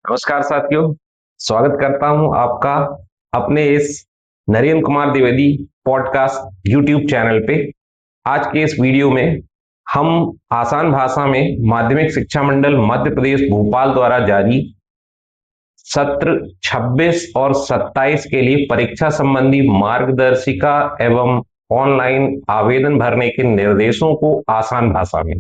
नमस्कार साथियों। स्वागत करता हूं आपका अपने इस Narendra Kumar Dwivedi podcast YouTube channel पे। आज के इस वीडियो में हम आसान भाषा में माध्यमिक शिक्षा मंडल मध्य प्रदेश भोपाल द्वारा जारी सत्र 26 और 27 के लिए परीक्षा संबंधी मार्गदर्शिका एवं ऑनलाइन आवेदन भरने के निर्देशों को आसान भाषा में।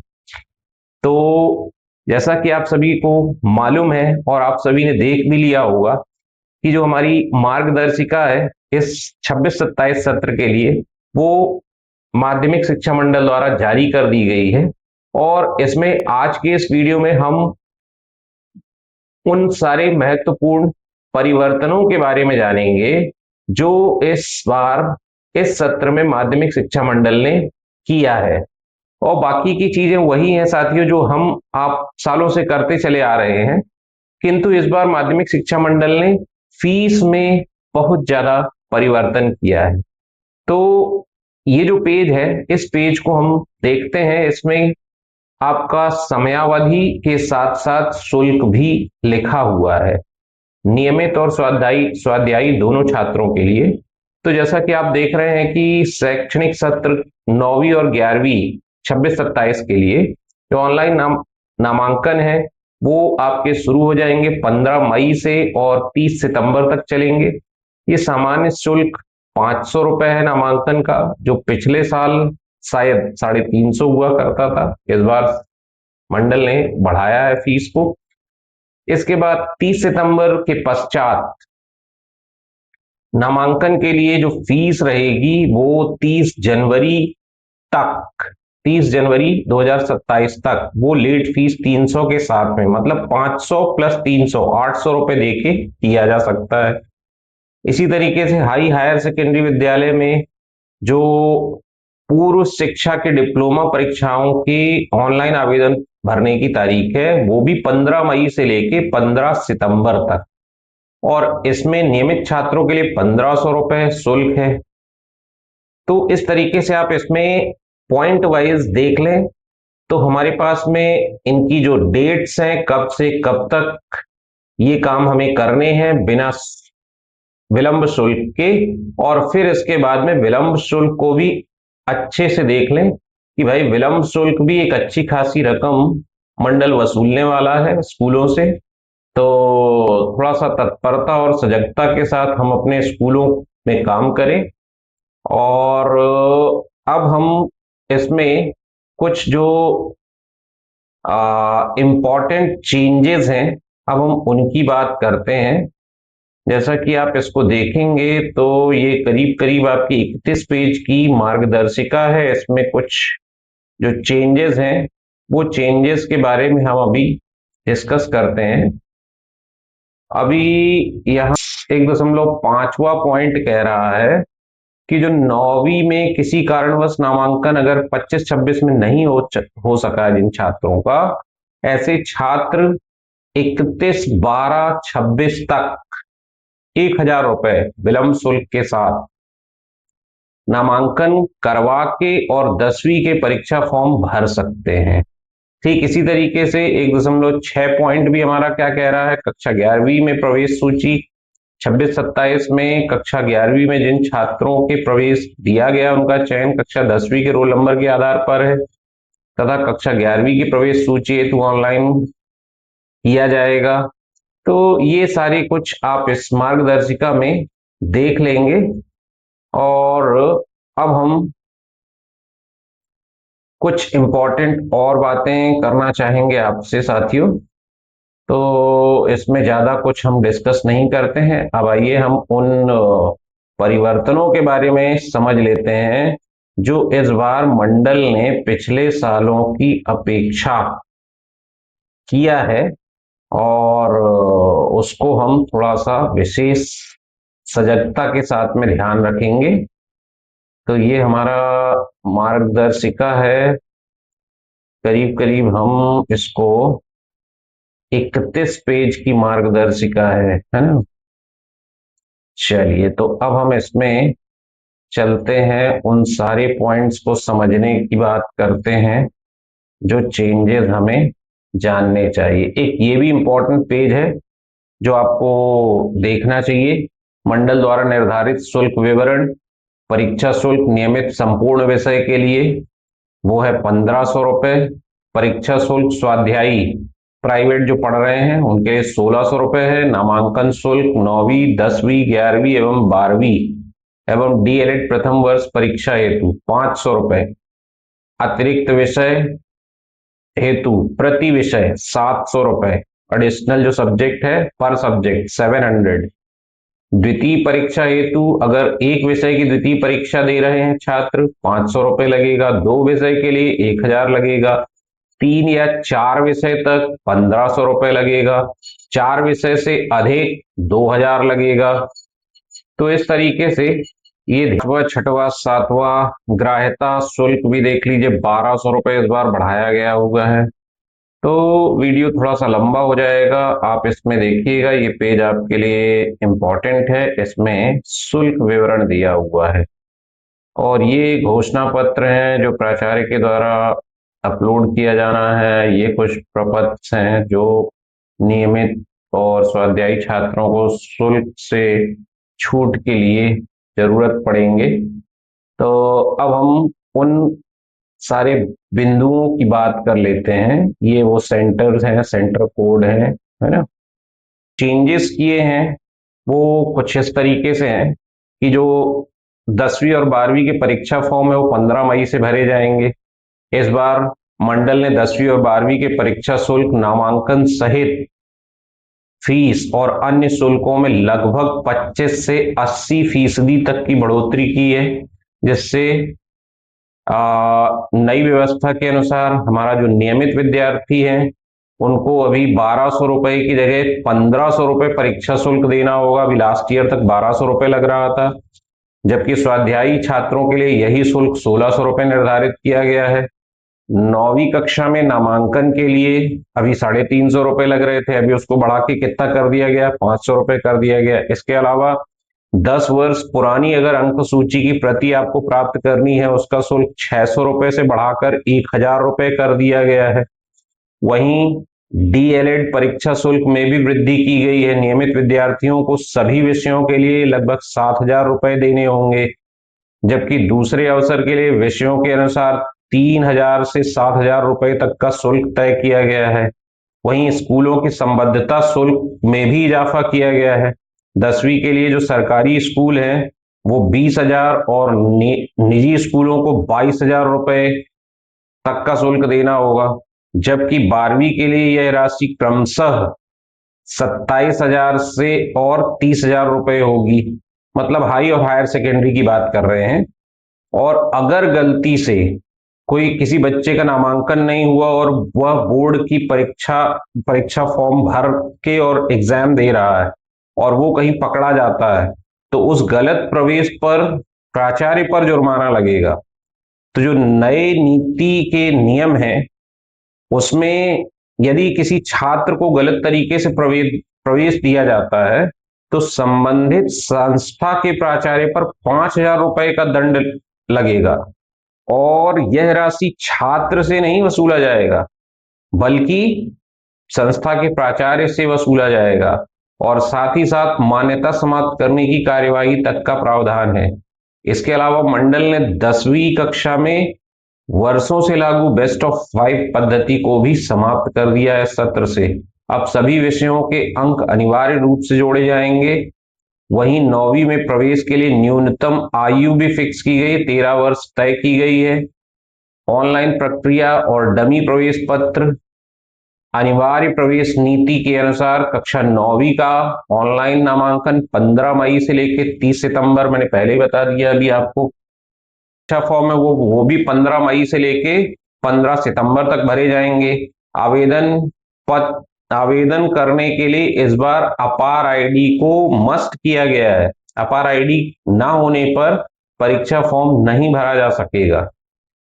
तो जैसा कि आप सभी को मालूम है और आप सभी ने देख भी लिया होगा कि जो हमारी मार्गदर्शिका है इस 26-27 सत्र के लिए वो माध्यमिक शिक्षा मंडल द्वारा जारी कर दी गई है। और इसमें आज के इस वीडियो में हम उन सारे महत्वपूर्ण परिवर्तनों के बारे में जानेंगे जो इस बार इस सत्र में माध्यमिक शिक्षा मंडल ने किया है। और बाकी की चीजें वही हैं साथियों जो हम आप सालों से करते चले आ रहे हैं, किंतु इस बार माध्यमिक शिक्षा मंडल ने फीस में बहुत ज्यादा परिवर्तन किया है। तो ये जो पेज है इस पेज को हम देखते हैं, इसमें आपका समयावधि के साथ साथ शुल्क भी लिखा हुआ है, नियमित और स्वाध्यायी दोनों छात्रों के लिए। तो जैसा कि आप देख रहे हैं कि शैक्षणिक सत्र 9वीं और 11वीं 26-27 के लिए जो ऑनलाइन नामांकन है वो आपके शुरू हो जाएंगे 15 मई से और 30 सितंबर तक चलेंगे। ये सामान्य शुल्क 500 रुपए है नामांकन का, जो पिछले साल शायद 350 हुआ करता था। इस बार मंडल ने बढ़ाया है फीस को। इसके बाद 30 सितंबर के पश्चात नामांकन के लिए जो फीस रहेगी वो 30 जनवरी 2027 तक वो लेट फीस 300 के साथ में, मतलब 500 प्लस 300 800 रुपए देके किया जा सकता है। इसी तरीके से हायर सेकेंडरी विद्यालय में जो पूर्व शिक्षा के डिप्लोमा परीक्षाओं के ऑनलाइन आवेदन भरने की तारीख है वो भी 15 मई से लेके 15 सितंबर तक, और इसमें नियमित छात्रों के लिए 1500 रुपए शुल्क है। तो इस तरीके से आप इसमें पॉइंट वाइज देख लें तो हमारे पास में इनकी जो डेट्स हैं कब से कब तक ये काम हमें करने हैं बिना विलंब शुल्क के, और फिर इसके बाद में विलंब शुल्क को भी अच्छे से देख लें कि भाई विलंब शुल्क भी एक अच्छी खासी रकम मंडल वसूलने वाला है स्कूलों से। तो थोड़ा सा तत्परता और सजगता के साथ हम अपने स्कूलों में काम करें। और अब हम इसमें कुछ जो इम्पोर्टेंट चेंजेस हैं अब हम उनकी बात करते हैं। जैसा कि आप इसको देखेंगे तो ये करीब करीब आपकी 31 पेज की मार्गदर्शिका है। इसमें कुछ जो चेंजेस हैं वो चेंजेस के बारे में हम अभी डिस्कस करते हैं। अभी यहाँ 1.5वां पॉइंट कह रहा है कि जो 9वीं में किसी कारणवश नामांकन अगर 25-26 में नहीं हो सका जिन छात्रों का, ऐसे छात्र 31/12/26 तक 1000 रुपए विलंब शुल्क के साथ नामांकन करवा के और 10वीं के परीक्षा फॉर्म भर सकते हैं। ठीक इसी तरीके से 1.6 पॉइंट भी हमारा क्या कह रहा है, कक्षा 11वीं में प्रवेश सूची 26-27 में कक्षा 11वीं में जिन छात्रों के प्रवेश दिया गया उनका चयन कक्षा 10वीं के रोल नंबर के आधार पर है, तथा कक्षा 11वीं की प्रवेश सूची हेतु ऑनलाइन किया जाएगा। तो ये सारी कुछ आप इस मार्गदर्शिका में देख लेंगे। और अब हम कुछ इंपॉर्टेंट और बातें करना चाहेंगे आपसे साथियों। तो इसमें ज्यादा कुछ हम डिस्कस नहीं करते हैं। अब आइए हम उन परिवर्तनों के बारे में समझ लेते हैं जो इस बार मंडल ने पिछले सालों की अपेक्षा किया है, और उसको हम थोड़ा सा विशेष सजगता के साथ में ध्यान रखेंगे। तो ये हमारा मार्गदर्शिका है, करीब करीब हम इसको 31 पेज की मार्गदर्शिका है ना। चलिए, तो अब हम इसमें चलते हैं, उन सारे पॉइंट्स को समझने की बात करते हैं जो चेंजेस हमें जानने चाहिए। एक ये भी इंपॉर्टेंट पेज है जो आपको देखना चाहिए। मंडल द्वारा निर्धारित शुल्क विवरण, परीक्षा शुल्क नियमित संपूर्ण विषय के लिए वो है 1500 रुपये। परीक्षा शुल्क स्वाध्यायी प्राइवेट जो पढ़ रहे हैं उनके लिए 1600 रुपये है। नामांकन शुल्क 9वीं 10वीं 11वीं एवं 12वीं एवं डीएलएड प्रथम वर्ष परीक्षा हेतु 500 रुपये। अतिरिक्त विषय हेतु प्रति विषय 700 रुपये। एडिशनल जो सब्जेक्ट है पर सब्जेक्ट 700। द्वितीय परीक्षा हेतु अगर एक विषय की द्वितीय परीक्षा दे रहे हैं छात्र 500 रुपये लगेगा। 2 विषय के लिए 1000 लगेगा। 3 या 4 विषय तक 1500 रुपये लगेगा। 4 विषय से अधिक 2000 लगेगा। तो इस तरीके से ये 6वां 7वां ग्राह्यता शुल्क भी देख लीजिए 1200 रुपये इस बार बढ़ाया गया हुआ है। तो वीडियो थोड़ा सा लंबा हो जाएगा, आप इसमें देखिएगा। ये पेज आपके लिए इम्पोर्टेंट है, इसमें शुल्क विवरण दिया हुआ है और ये घोषणा पत्र हैं जो प्राचार्य के द्वारा अपलोड किया जाना है। ये कुछ प्रपत्र हैं जो नियमित और स्वाध्यायी छात्रों को शुल्क से छूट के लिए जरूरत पड़ेंगे। तो अब हम उन सारे बिंदुओं की बात कर लेते हैं। ये वो सेंटर्स हैं, सेंटर कोड है ना। चेंजेस किए हैं वो कुछ इस तरीके से हैं कि जो 10वीं और 12वीं के परीक्षा फॉर्म है वो 15 मई से भरे जाएंगे। इस बार मंडल ने 10वीं और 12वीं के परीक्षा शुल्क, नामांकन सहित फीस और अन्य शुल्कों में लगभग 25 से 80% तक की बढ़ोतरी की है, जिससे नई व्यवस्था के अनुसार हमारा जो नियमित विद्यार्थी है उनको अभी 1200 रुपए की जगह 1500 रुपए परीक्षा शुल्क देना होगा। अभी लास्ट ईयर तक 1200 रुपए लग रहा था, जबकि स्वाध्यायी छात्रों के लिए यही शुल्क 1600 रुपए निर्धारित किया गया है। 9वीं कक्षा में नामांकन के लिए अभी 350 रुपए लग रहे थे, अभी उसको बढ़ा के कितना कर दिया गया, 500 रुपए कर दिया गया। इसके अलावा 10 वर्ष पुरानी अगर अंक सूची की प्रति आपको प्राप्त करनी है उसका शुल्क 600 रुपए से बढ़ाकर 1000 रुपए कर दिया गया है। वहीं डीएलएड परीक्षा शुल्क में भी वृद्धि की गई है। नियमित विद्यार्थियों को सभी विषयों के लिए लगभग 7000 रुपए देने होंगे, जबकि दूसरे अवसर के लिए विषयों के अनुसार 3000 से 7000 रुपए तक का शुल्क तय किया गया है। वहीं स्कूलों की संबद्धता शुल्क में भी इजाफा किया गया है। 10वीं के लिए जो सरकारी स्कूल हैं वो 20,000 और निजी स्कूलों को 22,000 रुपए तक का शुल्क देना होगा, जबकि 12वीं के लिए यह राशि क्रमशः 27,000 से और 30,000 रुपए होगी। मतलब हाई और हायर सेकेंडरी की बात कर रहे हैं। और अगर गलती से कोई किसी बच्चे का नामांकन नहीं हुआ और वह बोर्ड की परीक्षा फॉर्म भर के और एग्जाम दे रहा है और वो कहीं पकड़ा जाता है तो उस गलत प्रवेश पर प्राचार्य पर जुर्माना लगेगा। तो जो नए नीति के नियम हैं उसमें यदि किसी छात्र को गलत तरीके से प्रवेश दिया जाता है तो संबंधित संस्था के प्राचार्य पर 5000 रुपए का दंड लगेगा और यह राशि छात्र से नहीं वसूला जाएगा बल्कि संस्था के प्राचार्य से वसूला जाएगा और साथ ही साथ मान्यता समाप्त करने की कार्यवाही तक का प्रावधान है। इसके अलावा मंडल ने 10वीं कक्षा में वर्षों से लागू बेस्ट ऑफ 5 पद्धति को भी समाप्त कर दिया है सत्र से। अब सभी विषयों के अंक अनिवार्य रूप से जोड़े जाएंगे। वहीं 9वीं में प्रवेश के लिए न्यूनतम आयु भी फिक्स की गई, 13 वर्ष तय की गई है। ऑनलाइन प्रक्रिया और डमी प्रवेश पत्र, अनिवार्य प्रवेश नीति के अनुसार कक्षा 9वीं का ऑनलाइन नामांकन 15 मई से लेकर 30 सितंबर, मैंने पहले ही बता दिया अभी आपको। परीक्षा फॉर्म है वो भी 15 मई से लेके 15 सितंबर तक भरे जाएंगे। आवेदन करने के लिए इस बार अपार आईडी को मस्ट किया गया है। अपार आईडी ना होने पर परीक्षा फॉर्म नहीं भरा जा सकेगा।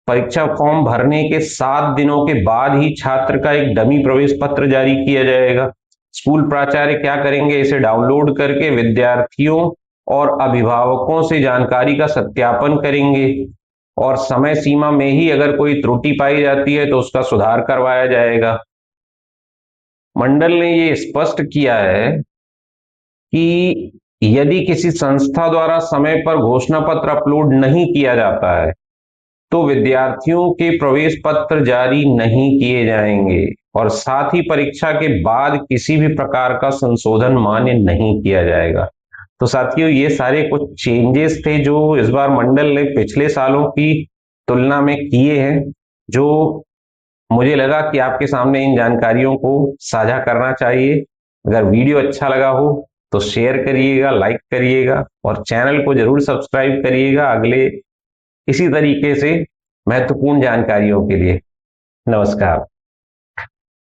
परीक्षा फॉर्म भरने के 7 दिनों के बाद ही छात्र का एक डमी प्रवेश पत्र जारी किया जाएगा। स्कूल प्राचार्य क्या करेंगे, इसे डाउनलोड करके विद्यार्थियों और अभिभावकों से जानकारी का सत्यापन करेंगे और समय सीमा में ही अगर कोई त्रुटि पाई जाती है तो उसका सुधार करवाया जाएगा। मंडल ने ये स्पष्ट किया है कि यदि किसी संस्था द्वारा समय पर घोषणा पत्र अपलोड नहीं किया जाता है तो विद्यार्थियों के प्रवेश पत्र जारी नहीं किए जाएंगे और साथ ही परीक्षा के बाद किसी भी प्रकार का संशोधन मान्य नहीं किया जाएगा। तो साथियों, ये सारे कुछ चेंजेस थे जो इस बार मंडल ने पिछले सालों की तुलना में किए हैं, जो मुझे लगा कि आपके सामने इन जानकारियों को साझा करना चाहिए। अगर वीडियो अच्छा लगा हो तो शेयर करिएगा, लाइक करिएगा और चैनल को जरूर सब्सक्राइब करिएगा अगले इसी तरीके से महत्वपूर्ण जानकारियों के लिए। नमस्कार।